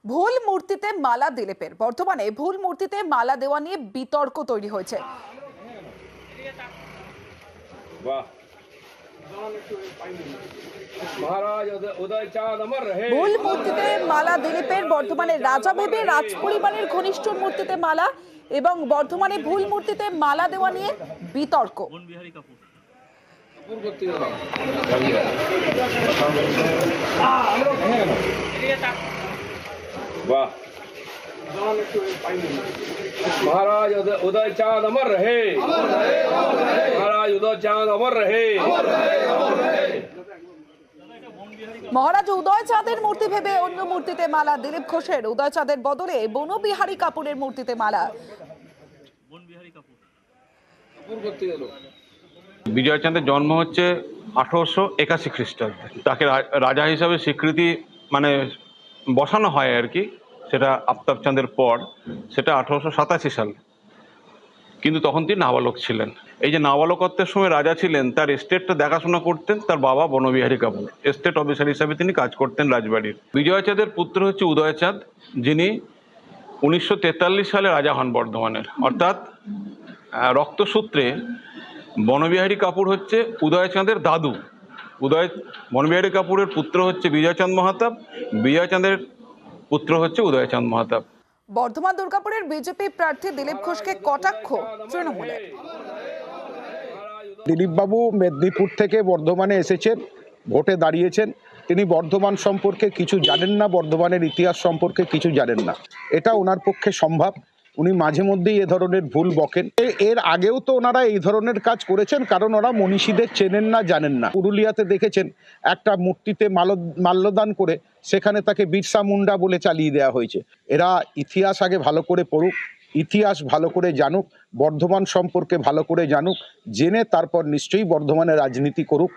ভুল মূর্তিতে মালা দিলীপের বর্তমানে ভুল মূর্তিতে মালা দেওয়া নিয়ে বিতর্ক তৈরি হয়েছে। वाह महाराज उदय चाँद अमर रहे। ভুল মূর্তিতে মালা দিলীপের বর্তমানে রাজা ভেবে রাজ পরিবারের ঘনিষ্ঠ মূর্তিতে মালা এবং বর্তমানে ভুল মূর্তিতে মালা দেওয়া নিয়ে বিতর্ক। वाह महाराज उदय चाँद अमर रहे। महाराज उदय चाँद अमर रहे। মহারাজ উদয় চাঁদের মূর্তি ভেবে অন্য মূর্তিতে মালা দিলীপ ঘোষের। উদয় চাঁদের বদলে বনবিহারী কাপুরের মূর্তিতে মালা। বিজয় চাঁদের জন্ম হচ্ছে 1881 খ্রিস্টাব্দে। তাকে রাজা হিসাবে স্বীকৃতি মানে বসানো হয় আর কি, সেটা আফতাব চাঁদের পর, সেটা 1887 সালে। কিন্তু তখন তিনি নাবালক ছিলেন। এই যে নাবালকত্বের সময় রাজা ছিলেন, তার এস্টেটটা দেখাশোনা করতেন তার বাবা বনবিহারী কাপুর। এস্টেট অফিসার হিসাবে তিনি কাজ করতেন রাজবাড়ির। বিজয় চাঁদের পুত্র হচ্ছে উদয় চাঁদ, যিনি 1943 সালে রাজা হন বর্ধমানের। অর্থাৎ রক্তসূত্রে বনবিহারী কাপুর হচ্ছে উদয় চাঁদের দাদু। বনবিহারী কাপুরের পুত্র হচ্ছে বিজয়চাঁদ মাহাতাব, বিজয়চাঁদের পুত্র হচ্ছে উদয়চাঁদ মাহাতাব। বর্ধমান দুর্গাপুরের বিজেপি প্রার্থী দিলীপ ঘোষকে কটাক্ষ তৃণমূলের। দিলীপবাবু মেদিনীপুর থেকে বর্ধমানে এসেছেন, ভোটে দাঁড়িয়েছেন। তিনি বর্ধমান সম্পর্কে কিছু জানেন না, বর্ধমানের ইতিহাস সম্পর্কে কিছু জানেন না। এটা ওনার পক্ষে সম্ভব। উনি মাঝে মধ্যেই এ ধরনের ভুল বকেন। এর আগেও তো ওনারা এই ধরনের কাজ করেছেন, কারণ ওরা মনীষীদের চেনেন না, জানেন না। পুরুলিয়াতে দেখেছেন একটা মূর্তিতে মাল্যদান করে সেখানে তাকে বিরসা মুন্ডা বলে চালিয়ে দেওয়া হয়েছে। এরা ইতিহাস আগে ভালো করে পড়ুক, ইতিহাস ভালো করে জানুক, বর্ধমান সম্পর্কে ভালো করে জানুক, জেনে তারপর নিশ্চয়ই বর্ধমানে রাজনীতি করুক।